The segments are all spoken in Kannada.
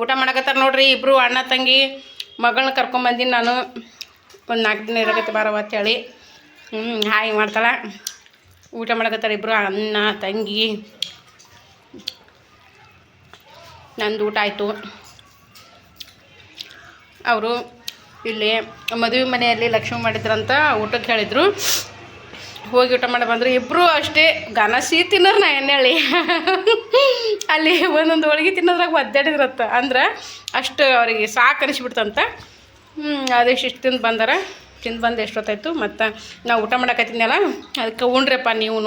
ಊಟ ಮಾಡಕತ್ತಾರ ನೋಡ್ರಿ ಇಬ್ಬರು ಅಣ್ಣ ತಂಗಿ. ಮಗಳನ್ನ ಕರ್ಕೊಂಬಂದಿನಿ ನಾನು. ಒಂದು 4 ದಿನ ಇರಕತ್ತೆ ಬಾರವ ಅಂತೇಳಿ. ಹಾಯ್ ಮಾಡ್ತಾಳೆ. ಊಟ ಮಾಡಕತ್ತಾರ ಇಬ್ಬರು ಅಣ್ಣ ತಂಗಿ. ನಂದು ಊಟ ಆಯಿತು. ಅವರು ಇಲ್ಲಿ ಮದುವೆ ಮನೆಯಲ್ಲಿ ಲಕ್ಷ್ಮಿ ಮಾಡಿದ್ರಂತ ಊಟಕ್ಕೆ ಹೇಳಿದರು. ಹೋಗಿ ಊಟ ಮಾಡಿ ಬಂದರು. ಇಬ್ಬರು ಅಷ್ಟೇ ಗನಸಿ ತಿನ್ನೋರು. ನಾ ಎಣ್ಣೆಳಿ ಅಲ್ಲಿ ಒಂದೊಂದು ಹೋಳಿಗೆ ತಿನ್ನೋದ್ರಾಗ ಒದ್ದಾಡಿದ್ರತ್ತ. ಅಂದ್ರೆ ಅಷ್ಟು ಅವರಿಗೆ ಸಾಕು ಅನಿಸ್ಬಿಡ್ತಂತ. ಅದಿಷ್ಟು ತಿಂದು ಬಂದಾರ. ತಿಂದು ಬಂದು ಎಷ್ಟೊತ್ತಾಯ್ತು. ಮತ್ತು ನಾವು ಊಟ ಮಾಡಕತ್ತಿದ್ನಲ್ಲ, ಅದಕ್ಕೆ ಉಣ್ರಪ್ಪ ನೀವು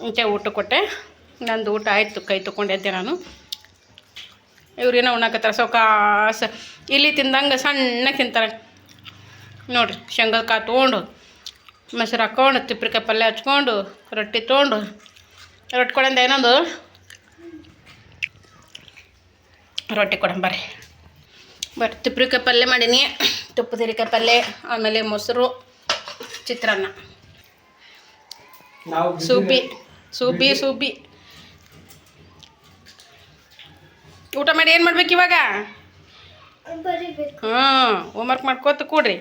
ಇಂಚೆ ಊಟ ಕೊಟ್ಟೆ. ನಂದು ಊಟ ಆಯಿತು, ಕೈ ತೊಗೊಂಡಿದ್ದೆ ನಾನು. ಇವ್ರೇನೋ ಉಣ್ಣಾಕತ್ತಾರೆ ಸೌಕಾಸ. ಇಲ್ಲಿ ತಿಂದಂಗೆ ಸಣ್ಣ ತಿಂತಾರೆ ನೋಡಿರಿ. ಶೇಂಗದ ಕಾಳು ತೊಗೊಂಡು, ಮೊಸರು ಹಾಕ್ಕೊಂಡು, ತಿಪ್ಪಿಕಾಯಿ ಪಲ್ಯ ಹಚ್ಕೊಂಡು, ರೊಟ್ಟಿ ತೊಗೊಂಡು, ರೊಟ್ಟಿ ಕೊಡಂದ ಏನೊಂದು ರೊಟ್ಟಿ ಕೊಡಂಬರ್ರಿ. ತಿಪ್ಪಿಕಾಯಿ ಪಲ್ಯ ಮಾಡೀನಿ. ತುಪ್ಪದ ಹೀರೆಕಾಯಿ ಪಲ್ಯ, ಆಮೇಲೆ ಮೊಸರು, ಚಿತ್ರಾನ್ನ, ಸೂಬಿ. ಊಟ ಮಾಡಿ ಏನು ಮಾಡ್ಬೇಕು ಇವಾಗ? ಹೋಮ್ವರ್ಕ್ ಮಾಡ್ಕೋತ ಕೂಡ್ರಿ.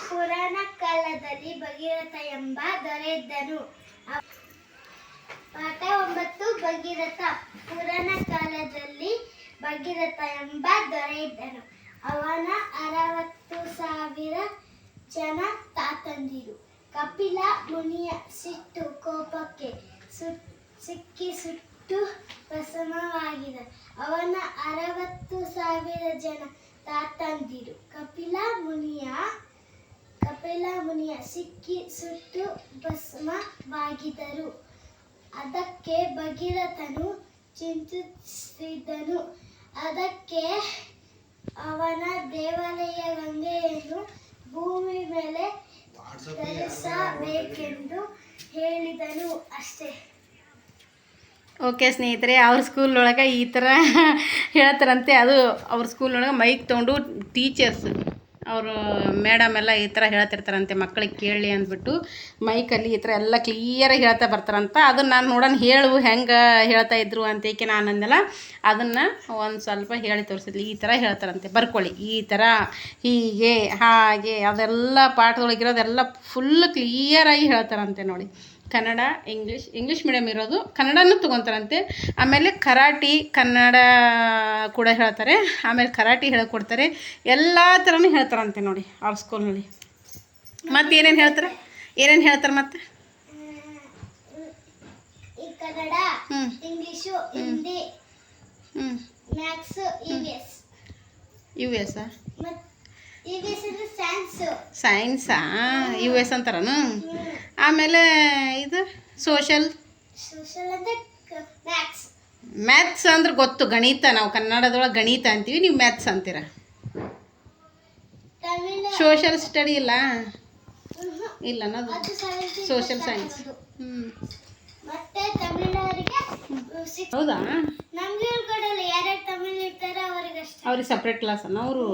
ಪುರಾಣ ಕಾಲದಲ್ಲಿ ಭಗೀರಥ ಎಂಬ ದೊರೆ ಇದ್ದನು. ಪಾಠ 9 ಭಗೀರಥ. ಪುರಾಣ ಕಾಲದಲ್ಲಿ ಭಗೀರಥ ಎಂಬ ದೊರೆ ಇದ್ದನು. ಅವನ 60,000 ಜನ ತಾತಂದಿರು. ಕಪಿಲ ಮುನಿಯ ಸಿಟ್ಟು ಕೋಪಕ್ಕೆ ಸಿಕ್ಕಿ ಸುಟ್ಟು ಭಸ್ಮವಾಗಿದ. ಅವನ 60,000 ಜನ ತಾತಂದಿರು ಕಪಿಲ ಮುನಿಯ ಸಿಕ್ಕಿ ಸುಟ್ಟು ಭಸ್ಮವಾಗಿದ್ದರು. ಅದಕ್ಕೆ ಭಗೀರಥನು ಚಿಂತಿಸಿದನು. ಅದಕ್ಕೆ ಅವನ ದೇವಾಲಯ ಗಂಗೆಯನ್ನು ಭೂಮಿ ಮೇಲೆ ತರಿಸಬೇಕೆಂದು ಹೇಳಿದನು. ಅಷ್ಟೇ. ಓಕೆ ಸ್ನೇಹಿತರೆ, ಅವ್ರ ಸ್ಕೂಲೊಳಗೆ ಈ ಥರ ಹೇಳ್ತಾರಂತೆ. ಅದು ಅವ್ರ ಸ್ಕೂಲೊಳಗೆ ಮೈಕ್ ತೊಗೊಂಡು ಟೀಚರ್ಸ್ ಅವರು ಮೇಡಮ್ ಎಲ್ಲ ಈ ಥರ ಹೇಳ್ತಿರ್ತಾರಂತೆ ಮಕ್ಕಳಿಗೆ ಕೇಳಲಿ ಅಂದ್ಬಿಟ್ಟು. ಮೈಕಲ್ಲಿ ಈ ಥರ ಎಲ್ಲ ಕ್ಲಿಯರಾಗಿ ಹೇಳ್ತಾ ಬರ್ತಾರಂತ. ಅದನ್ನು ನಾನು ನೋಡೋಣ ಹೆಂಗೆ ಹೇಳ್ತಾ ಇದ್ರು ಅಂತೇಕೆ ನಾನು ಅಂದೆಲ್ಲ, ಅದನ್ನು ಒಂದು ಸ್ವಲ್ಪ ಹೇಳಿ ತೋರಿಸಿದ್ಲಿ. ಈ ಥರ ಹೇಳ್ತಾರಂತೆ, ಬರ್ಕೊಳ್ಳಿ. ಈ ಥರ, ಹೀಗೆ, ಹಾಗೆ, ಅದೆಲ್ಲ ಪಾಠದೊಳಗಿರೋದೆಲ್ಲ ಫುಲ್ ಕ್ಲಿಯರಾಗಿ ಹೇಳ್ತಾರಂತೆ ನೋಡಿ. ಕನ್ನಡ, ಇಂಗ್ಲೀಷ್ ಮೀಡಿಯಮ್ ಇರೋದು ಕನ್ನಡನೂ ತೊಗೊತಾರಂತೆ. ಆಮೇಲೆ ಕರಾಟಿ, ಕನ್ನಡ ಕೂಡ ಹೇಳ್ತಾರೆ. ಆಮೇಲೆ ಕರಾಟಿ ಹೇಳ್ಕೊಡ್ತಾರೆ. ಎಲ್ಲ ಥರನೂ ಹೇಳ್ತಾರಂತೆ ನೋಡಿ ಅವ್ರ ಸ್ಕೂಲ್ನಲ್ಲಿ. ಮತ್ತು ಏನೇನು ಹೇಳ್ತಾರೆ ಮತ್ತು? Kannada, English, Hindi, maths, US ಸೈನ್ಸಾ? US ಅಂತಾರನು. ಆಮೇಲೆ ಇದು ಸೋಷಲ್ ಮ್ಯಾಥ್ಸ್ ಅಂದ್ರೆ ಗೊತ್ತು, ಗಣಿತ. ನಾವು ಕನ್ನಡದೊಳಗೆ ಗಣಿತ ಅಂತೀವಿ, ನೀವು ಮ್ಯಾಥ್ಸ್ ಅಂತೀರ. ಸೋಷಲ್ ಸ್ಟಡಿ ಇಲ್ಲ ಅನ್ನೋದು ಸೋಷಲ್ ಸೈನ್ಸ್. ಹೌದಾ? ಅವ್ರಿಗೆ ಸಪ್ರೇಟ್ ಕ್ಲಾಸ್ ಅನ್ನ ಅವರು.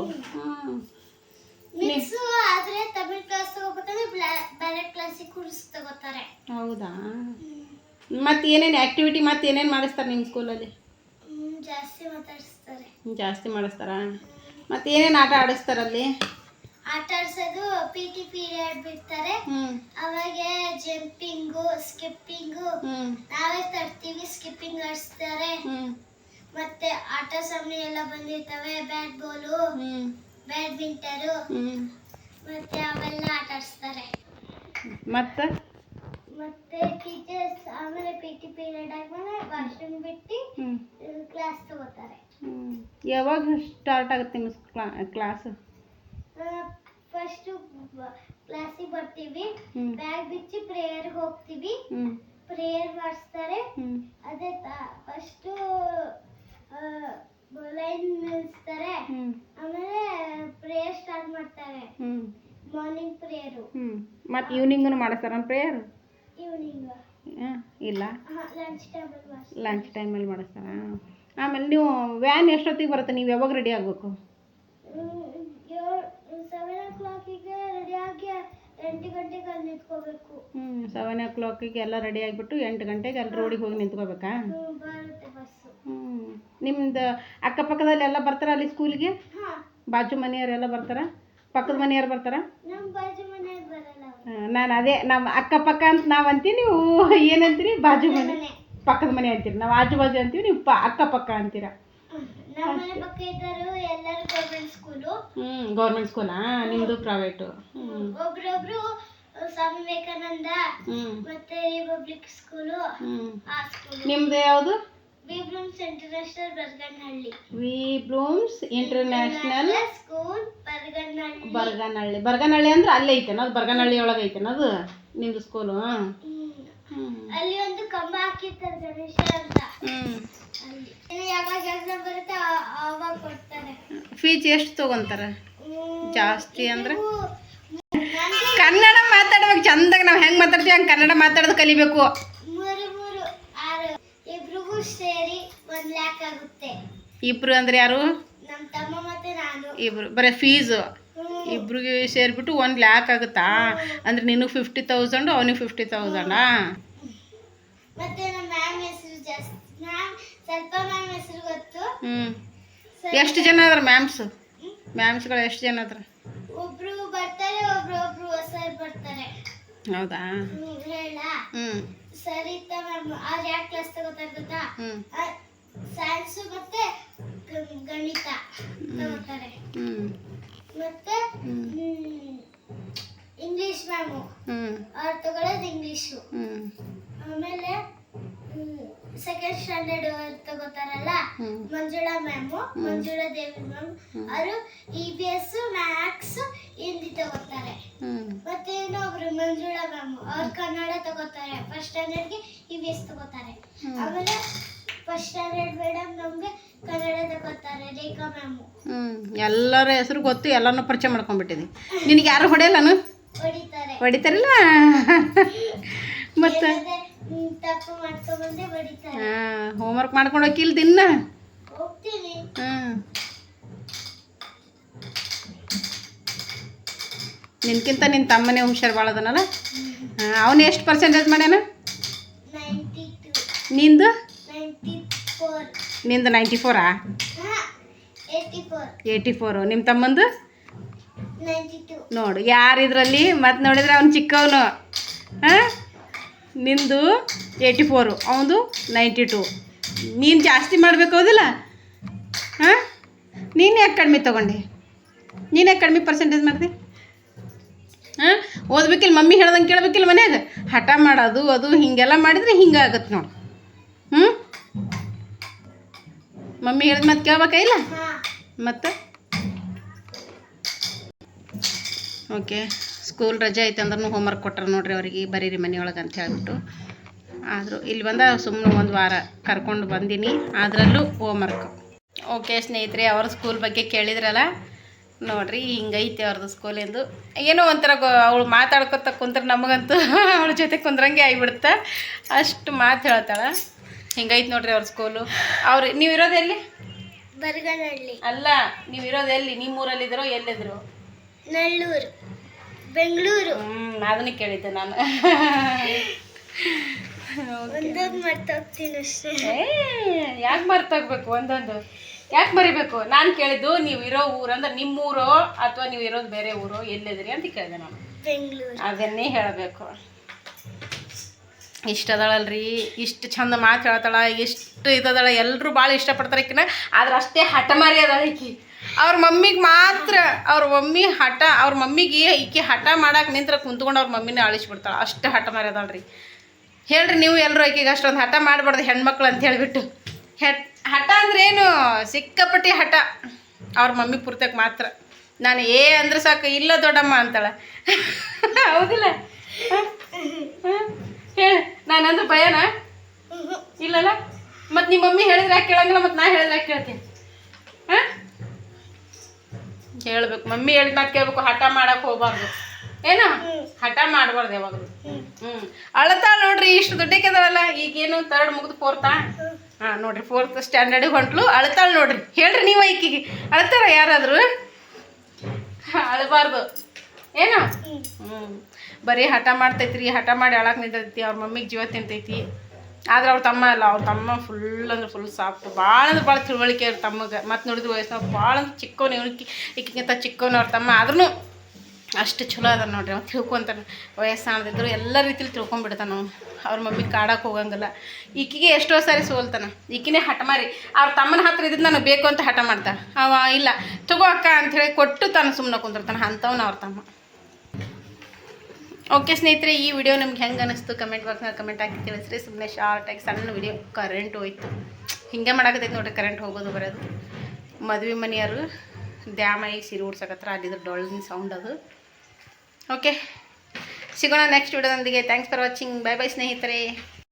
ಹೌದಾ? ಮತ್ತೆ ಏನೇನು ಆ್ಯಕ್ಟಿವಿಟಿ ಮತ್ತೆ ಏನೇನು ಮಾಡಿಸ್ತಾರೆ ನಿಮ್ಮ ಸ್ಕೂಲಲ್ಲಿ? ಜಾಸ್ತಿ ಮಾಡಿಸ್ತಾರಾ? ಮತ್ತೆ ಏನೇನು ಆಟ ಆಡಿಸ್ತಾರಲ್ಲಿ? ಆಟ ಆಡ್ಸೋದು PT ಪೀರಿಯಡ್ ಬಿಡ್ತಾರೆ. ಅವಾಗ ಜಂಪಿಂಗು, ಸ್ಕಿಪ್ಪಿಂಗು ನಾವೇ ತರ್ತೀವಿ. ಸ್ಕಿಪ್ಪಿಂಗ್ ಆಡಿಸ್ತಾರೆ. ಮತ್ತೆ ಆಟ ಸಾಮಾನು ಎಲ್ಲ ಬಂದಿರ್ತವೆ. ಬ್ಯಾಟ್ ಬಾಲು, ಬ್ಯಾಡ್ಮಿಂಟನು, ಮತ್ತೆ ಅವೆಲ್ಲ ಆಟ ಆಡಿಸ್ತಾರೆ. ಮತ್ತೆ ಟೀಚರ್ಸ್ ಆಮೇಲೆ PT ಪೀರಿಯಡ್ ಆದ್ಮೇಲೆ ವಾಶ್ರೂಮ್ ಬಿಟ್ಟು ಕ್ಲಾಸ್ ತಗೋತಾರೆ. ಯಾವಾಗ ಸ್ಟಾರ್ಟ್ ಆಗುತ್ತೆ ನಿಮ್ಮ ಕ್ಲಾಸ್? ಫಸ್ಟ್ ಕ್ಲಾಸಿಗೆ ಬರ್ತೀವಿ, ಬ್ಯಾಗ್ ಬಿಚ್ಚಿ ಪ್ರೇಯರ್ಗೆ ಹೋಗ್ತೀವಿ. ಪ್ರೇಯರ್ ಮಾಡಿಸ್ತಾರೆ. ಅದೇ ಫಸ್ಟು ಲೈನ್ ನಿಲ್ಲಿಸ್ತಾರೆ. ಆಮೇಲೆ ಪ್ರೇಯರ್ ಸ್ಟಾರ್ಟ್ ಮಾಡ್ತಾರೆ. Morning prayer. ಮತ್ತು ಈವ್ನಿಂಗು ಮಾಡಿಸ್ತಾರ ಪ್ರೇಯರ್? ಈವ್ನಿಂಗ್ ಇಲ್ಲ, ಲಂಚ್ ಟೈಮಲ್ಲಿ ಮಾಡಿಸ್ತಾರ. ಆಮೇಲೆ ನೀವು ವ್ಯಾನ್ ಎಷ್ಟೊತ್ತಿಗೆ ಬರುತ್ತೆ? ನೀವು ಯಾವಾಗ ರೆಡಿ ಆಗಬೇಕು? 7 o'clock ರೆಡಿ ಆಗಿ 8 ಗಂಟೆಗೆ ಅಲ್ಲಿ ನಿಂತ್ಕೋಬೇಕು. 7 o'clock ಎಲ್ಲ ರೆಡಿ ಆಗಿಬಿಟ್ಟು 8 ಗಂಟೆಗೆ ಅಲ್ಲಿ ರೋಡಿಗೆ ಹೋಗಿ ನಿಂತ್ಕೋಬೇಕಾ? ಬರುತ್ತೆ ಬಸ್ಸು. ನಿಮ್ದು ಅಕ್ಕಪಕ್ಕದಲ್ಲಿ ಎಲ್ಲ ಬರ್ತಾರ ಅಲ್ಲಿ ಸ್ಕೂಲಿಗೆ? ಹಾಂ, ಬಾಜು ಮನೆಯವರೆಲ್ಲ ಬರ್ತಾರ? ಪಕ್ಕದ ಮನೆಯವ್ರು ಬರ್ತಾರ? ನಮ್ಮ ಬಾಜು ಮನೆಗೆ ಬರಲ್ಲ ಅವ್ರು. ನಾನು ಅದೇ ನಮ್ಮ ಅಕ್ಕಪಕ್ಕ ಅಂತ ನಾವು ಅಂತೀವಿ, ನೀವು ಏನಂತೀರಿ? ಬಾಜು ಮನೆ, ಪಕ್ಕದ ಮನೆ ಅಂತೀರಿ. ನಾವು ಆಜು ಬಾಜು ಅಂತೀವಿ, ನೀವು ಅಕ್ಕಪಕ್ಕ ಅಂತೀರ. ನಮ್ಮ ಮನೆ ಪಕ್ಕ ಇದ್ದರು ಎಲ್ಲರೂ ಗೌರ್ಮೆಂಟ್ ಸ್ಕೂಲು. ಗೌರ್ಮೆಂಟ್ ಸ್ಕೂಲಾ? ನಿಮ್ಮದು ಪ್ರೈವೇಟು? ಒಬ್ರೊಬ್ರು ಸ್ವಾಮಿ ವಿವೇಕಾನಂದ ಮತ್ತೆ ರಿಪಬ್ಲಿಕ್ ಸ್ಕೂಲು. ಆ ಸ್ಕೂಲು. ನಿಮ್ದು ಯಾವುದು? V Blooms International Baraganahalli. V Blooms International school Baraganahalli. Baraganahalli ಅಂದ್ರೆ ಅಲ್ಲೇ ಐತೇನ? ಅದು ಬರಗನಹಳ್ಳಿ ಒಳಗೆ ಐತೇನ ಅದು ನಿಮ್ದು ಸ್ಕೂಲು? ಅಲ್ಲಿ ಒಂದು ಕಂಬ ಹಾಕಿರ್ತಾರೆ ಗಣೇಶ ಅಂತ. ಅಲ್ಲಿ ಯಾವಾಗ ಎಕ್ಸಾಮ್ ಬರುತ್ತೆ ಆವಾಗ ಕೊಡ್ತಾರೆ. ಫೀಸ್ ಎಷ್ಟು ತೊಗೊಂತಾರೆ? ಜಾಸ್ತಿ ಅಂದ್ರೆ ಕನ್ನಡ ಮಾತಾಡ್ಬೇಕು ಚಂದಾಗ. ನಾವು ಹೆಂಗೆ ಮಾತಾಡ್ತೀವಿ ಹಂಗೆ ಕನ್ನಡ ಮಾತಾಡೋದು ಕಲಿಬೇಕು. 3 ಇಬ್ರಿಗೂ ಸೇರಿ 1 lakh ಆಗುತ್ತೆ. ಇಬ್ರು ಅಂದ್ರೆ ಯಾರು? ನಮ್ಮ ತಮ್ಮ ಮತ್ತೆ ನಾನು. ಇಬ್ರು ಬರೀ ಫೀಸು ಇಬ್ರಿಗೆ ಸೇರಿಬಿಟ್ಟು 1 lakh ಆಗುತ್ತಾ? ಅಂದ್ರೆ ನಿನಗೆ 50,000 ಅವನಿಗೆ 50,000. ಮತ್ತೆ ನಮ್ಮ ಮ್ಯಾಮ್ ಹೆಸರು ಜಾಸ್ತಿ. ಸ್ವಲ್ಪ ಮ್ಯಾಮ್ ಹೆಸರು ಗೊತ್ತು. ಎಷ್ಟು ಜನ ಅದ್ರ ಮ್ಯಾಮ್ಸ್ಗಳು ಎಷ್ಟು ಜನ ಅದ್ರ? ಒಬ್ರು ಬರ್ತಾರೆ, ಒಬ್ರು ಸರ್ ಬರ್ತಾರೆ. ಹೌದಾ? ಹೇಳ ಸರಿತಾ ಮ್ಯಾಮ್. ಅವ್ರು ಯಾವ ಕ್ಲಾಸ್ ತಗೋತಾರೆ ಗೊತ್ತಾ? ಸೈನ್ಸು ಮತ್ತೆ ಗಣಿತ ತಗೋತಾರೆ. ಮತ್ತೆ ಇಂಗ್ಲಿಷ್ ಮ್ಯಾಮು ಅವ್ರು ತಗೊಳ್ಳೋದು ಇಂಗ್ಲೀಷು. ಆಮೇಲೆ ಸೆಕೆಂಡ್ ಸ್ಟ್ಯಾಂಡರ್ಡ್ ತಗೋತಾರಲ್ಲ ಮಂಜುಳಾ ಮ್ಯಾಮು, ಮಂಜುಳಾ ದೇವಿ ಮ್ಯಾಮ್, ಅವರು EVS ಮ್ಯಾಥ್ಸ್ ಹಿಂದಿ ತಗೋತಾರೆ. ಮತ್ತೆ ಇನ್ನೊಬ್ರು ಮಂಜುಳಾ ಮ್ಯಾಮು ಅವ್ರು ಕನ್ನಡ ತಗೋತಾರೆ. ಫಸ್ಟ್ ಸ್ಟ್ಯಾಂಡರ್ಡ್ಗೆ EVS ತಗೋತಾರೆ. ಆಮೇಲೆ ಫಸ್ಟ್ ಸ್ಟ್ಯಾಂಡರ್ಡ್ ಮೇಡಮ್ ನಮಗೆ ಕನ್ನಡ ತಗೋತಾರೆ, ರೇಖಾ ಮ್ಯಾಮು. ಎಲ್ಲರ ಹೆಸರು ಗೊತ್ತು, ಎಲ್ಲಾನು ಪರಿಚಯ ಮಾಡ್ಕೊಂಡ್ಬಿಟ್ಟಿದ್ದಿ. ನಿನಗೆ ಯಾರು ಹೊಡೆಯಲ್ಲನು? ಹೊಡಿತಾರಿಲ್ಲ? ಮತ್ತೆ ತಪ್ಪು ಮಾಡ್ಕೊಂಡ್ಬಂದೆ ಹೊಡಿತಾರೆ. ಹೋಮ್ವರ್ಕ್ ಮಾಡ್ಕೊಂಡು ಹೋಗಿಲ್ ದಿನ? ಹೋಗ್ತೀನಿ. ನಿನ್ಕಿಂತ ನಿನ್ನ ತಮ್ಮನೇ ಹುಷಾರು ಭಾಳ ಅದನಲ್ಲ? ಅವನು ಎಷ್ಟು ಪರ್ಸೆಂಟೇಜ್ ಮಾಡ್ಯಾನ? 92. ನಿಂದು? 94. ನಿಂದು 94ಆ? 84. ನಿಮ್ಮ ತಮ್ಮಂದು 92. ನೋಡು ಯಾರಿದ್ರಲ್ಲಿ ಮತ್ತೆ ನೋಡಿದ್ರೆ ಅವ್ನು ಚಿಕ್ಕವನು. ನಿಂದು 84, ಅವನದು 92. ನೀನು ಜಾಸ್ತಿ ಮಾಡಬೇಕು ಹೌದಿಲ್ಲ? ನೀನು ಯಾಕೆ ಕಡಿಮೆ ತೊಗೊಂಡೆ? ನೀನು ಯಾಕೆ ಕಡಿಮೆ ಪರ್ಸೆಂಟೇಜ್ ಮಾಡಿದೆ? ಓದ್ಬೇಕಿಲ್ಲ, ಮಮ್ಮಿ ಹೇಳ್ದಂಗೆ ಕೇಳ್ಬೇಕಿಲ್ಲ ಮನ್ಯಾಗ. ಹಠ ಮಾಡೋದು ಅದು ಹೀಗೆಲ್ಲ ಮಾಡಿದರೆ ಹಿಂಗಾಗತ್ತೆ ನೋಡು. ಮಮ್ಮಿ ಹೇಳಿದ ಮತ್ತೆ ಕೇಳ್ಬೇಕಾ ಇಲ್ಲ? ಮತ್ತು ಓಕೆ, ಸ್ಕೂಲ್ ರಜೆ ಐತೆ ಅಂದ್ರೂ ಹೋಮ್ವರ್ಕ್ ಕೊಟ್ಟರು ನೋಡ್ರಿ ಅವರಿಗೆ, ಬರೀರಿ ಮನೆಯೊಳಗೆ ಅಂತ ಹೇಳ್ಬಿಟ್ಟು. ಆದರೂ ಇಲ್ಲಿ ಬಂದ ಸುಮ್ಮನೆ 1 ವಾರ ಕರ್ಕೊಂಡು ಬಂದೀನಿ, ಅದರಲ್ಲೂ ಹೋಮ್ವರ್ಕ್. ಓಕೆ ಸ್ನೇಹಿತರೆ, ಅವ್ರ ಸ್ಕೂಲ್ ಬಗ್ಗೆ ಕೇಳಿದ್ರಲ್ಲ ನೋಡ್ರಿ, ಹಿಂಗೈತೆ ಅವ್ರದ್ದು ಸ್ಕೂಲಿಂದು. ಏನೋ ಒಂಥರ ಅವಳು ಮಾತಾಡ್ಕೊತ ಕುಂತ್ರೆ ನಮಗಂತೂ ಅವಳ ಜೊತೆ ಕುಂದ್ರಂಗೆ ಆಗಿಬಿಡುತ್ತೆ, ಅಷ್ಟು ಮಾತು ಹೇಳ್ತಾಳೆ. ಹಿಂಗೈತೆ ನೋಡ್ರಿ ಅವ್ರ ಸ್ಕೂಲು. ನೀವು ಇರೋದೆಲ್ಲಿ? ಬರಗನಹಳ್ಳಿ. ಅಲ್ಲ, ನೀವು ಇರೋದೆಲ್ಲಿ? ನಿಮ್ಮೂರಲ್ಲಿದ್ರೋ ಎಲ್ಲಿದ್ರು? ನಲ್ಲೂರು, ಬೆಂಗಳೂರು. ಅದನ್ನೇ ಕೇಳಿದ್ದೆ ನಾನು. ಒಂದೊಂದು ಮರ್ತೋಗ್ತೀನಿ ಅಷ್ಟೇ. ಯಾಕೆ ಮರ್ತೋಗ್ಬೇಕು? ಒಂದೊಂದು ಯಾಕೆ ಮರಿಬೇಕು? ನಾನು ಕೇಳಿದ್ದು ನೀವು ಇರೋ ಊರು ಅಂದ್ರೆ ನಿಮ್ಮೂರೋ ಅಥವಾ ನೀವು ಇರೋದು ಬೇರೆ ಊರು, ಎಲ್ಲಿದ್ರಿ ಅಂತ ಕೇಳಿದೆ ನಾನು. ಬೆಂಗಳೂರು. ಅದನ್ನೇ ಹೇಳಬೇಕು. ಇಷ್ಟ ಅದಳಲ್ರಿ, ಇಷ್ಟು ಚಂದ ಮಾತು ಹೇಳ್ತಾಳೆ, ಇಷ್ಟು ಇದದಳ, ಎಲ್ಲರೂ ಭಾಳ ಇಷ್ಟಪಡ್ತಾರೆ ಈಕಿನ. ಆದ್ರೆ ಅಷ್ಟೇ ಹಠಮಾರಿ ಅದಳ ಈಕಿ. ಅವ್ರ ಮಮ್ಮಿಗೆ ಮಾತ್ರ, ಅವ್ರ ಮಮ್ಮಿ ಹಠ, ಅವ್ರ ಮಮ್ಮಿಗೆ ಈಕೆ ಹಠ ಮಾಡಕ್ಕೆ ನಿಂತ್ರೆ ಕುಂತ್ಕೊಂಡು ಅವ್ರ ಮಮ್ಮಿನೇ ಅಳಿಸ್ಬಿಡ್ತಾಳೆ, ಅಷ್ಟು ಹಠಮಾರಿ ಅದಳ್ರಿ. ಹೇಳ್ರಿ ನೀವು ಎಲ್ಲರೂ ಆಕೆಗೆ ಅಷ್ಟೊಂದು ಹಠ ಮಾಡಬಾರ್ದು ಹೆಣ್ಮಕ್ಳು ಅಂತ ಹೇಳಿಬಿಟ್ಟು. ಹಠ ಅಂದ್ರೆ ಏನು? ಸಿಕ್ಕಾಪಟ್ಟಿ ಹಠ ಅವ್ರ ಮಮ್ಮಿ ಪೂರ್ತಕ್ಕೆ ಮಾತ್ರ. ನಾನು ಅಂದ್ರೆ ಸಾಕು, ಇಲ್ಲ ದೊಡ್ಡಮ್ಮ ಅಂತಾಳೆ. ಹೌದಿಲ್ಲ? ಹೇಳಿ, ನಾನಂದ್ರೆ ಭಯನಾ? ಇಲ್ಲಲ್ಲ? ಮತ್ತು ನಿಮ್ಮ ಮಮ್ಮಿ ಹೇಳಿದ್ರೆ ಯಾಕೆ ಕೇಳಂಗಿಲ್ಲ, ಮತ್ತು ನಾ ಹೇಳಿದ್ರೆ ಯಾಕೆ ಕೇಳ್ತೀನಿ? ಹೇಳ್ಬೇಕು, ಮಮ್ಮಿ ಹೇಳಿದ ಮಾತು ಕೇಳ್ಬೇಕು, ಹಠ ಮಾಡಕ್ಕೆ ಹೋಗ್ಬಾರ್ದು. ಏನೋ ಹಠ ಮಾಡಬಾರ್ದು ಯಾವಾಗಲೂ. ಅಳತಾಳ ನೋಡ್ರಿ, ಇಷ್ಟು ದೊಡ್ಡಕ್ಕೆ ಅದಳಲ್ಲ. ಈಗೇನು 3rd ಮುಗಿದು 4th. ನೋಡ್ರಿ 4th ಸ್ಟ್ಯಾಂಡರ್ಡಿಗೆ ಹೊಂಟ್ಲು, ಅಳತಾಳ ನೋಡ್ರಿ. ಹೇಳ್ರಿ ನೀವು ಈಕಿಗೆ ಅಳ್ತಾರ ಯಾರಾದರೂ? ಅಳಬಾರ್ದು ಏನೋ. ಬರೀ ಹಠ ಮಾಡ್ತೈತ್ರಿ, ಹಠ ಮಾಡಿ ಅಳಕ್ಕೆ ನಿಂತೈತಿ, ಅವ್ರ ಮಮ್ಮಿಗೆ ಜೀವ ತಿಂತೈತಿ. ಆದ್ರೆ ಅವ್ರ ತಮ್ಮ ಅಲ್ಲ, ಅವ್ರ ತಮ್ಮ ಫುಲ್ ಅಂದ್ರೆ ಫುಲ್ ಸಾಫ್ಟ್, ಭಾಳ ಅಂದ್ರೆ ಭಾಳ ತಿಳುವಳಿಕೆ ಅವ್ರ ತಮ್ಮಗೆ. ಮತ್ತು ನೋಡಿದ್ರೆ ವಯಸ್ಸಿನ ಭಾಳ ಅಂದ್ರೆ ಚಿಕ್ಕವನು, ಈಕಿಗಿಂತ ಚಿಕ್ಕವನು ಅವ್ರ ತಮ್ಮ. ಆದ್ರೂ ಅಷ್ಟು ಚಲೋ ಅದ ನೋಡ್ರಿ. ಅವ್ನು ತಿಳ್ಕೊಂತಾನೆ, ವಯಸ್ಸಾಣದಿದ್ರು ಎಲ್ಲ ರೀತಿಲಿ ತಿಳ್ಕೊಂಬಿಡ್ತಾನೆ ಅವ್ನು. ಅವ್ರ ಮಮ್ಮಿ ಕಾಡಕ್ಕೆ ಹೋಗಂಗಿಲ್ಲ. ಈಕಿಗೆ ಎಷ್ಟೋ ಸಾರಿ ಸೋಲ್ತಾನೆ, ಈಕಿನೇ ಹಠ ಮಾರಿ ಅವ್ರ ತಮ್ಮನ ಹತ್ರ ಇದ್ದು ನನಗೆ ಬೇಕು ಅಂತ ಹಠ ಮಾಡ್ತಾನೆ. ಅವ ಇಲ್ಲ ತಗೋ ಅಕ್ಕ ಅಂಥೇಳಿ ಕೊಟ್ಟು ತಾನು ಸುಮ್ಮನೆ ಕುಂದಿರ್ತಾನೆ, ಅಂಥವ್ನು ಅವ್ರ ತಮ್ಮ. ಓಕೆ ಸ್ನೇಹಿತರೆ, ಈ ವಿಡಿಯೋ ನಿಮ್ಗೆ ಹೆಂಗೆ ಅನ್ನಿಸ್ತು ಕಮೆಂಟ್ ಬಾಕ್ಸ್ನಲ್ಲಿ ಕಮೆಂಟ್ ಹಾಕಿ ತಿಳಿಸ್ರಿ. ಸುಮ್ಮನೆ ಶಾರ್ಟಾಗಿ ಸಣ್ಣ ವಿಡಿಯೋ. ಕರೆಂಟ್ ಹೋಯ್ತು, ಹಿಂಗೆ ಮಾಡಾಕತ್ತೈತೆ ನೋಡಿರಿ, ಕರೆಂಟ್ ಹೋಗೋದು ಬರೋದು. ಮದುವೆ ಮನೆಯವರು ದ್ಯಾಮಯಿ ಸೀರೆ ಉಡ್ಸಕತ್ರ, ಅಲ್ಲಿದ್ದು ಡೊಳ್ಳಿನ ಸೌಂಡ್ ಅದು. ಓಕೆ, ಸಿಗೋಣ ನೆಕ್ಸ್ಟ್ ವಿಡಿಯೋದೊಂದಿಗೆ. Thanks for watching. Bye bye ಸ್ನೇಹಿತರೆ.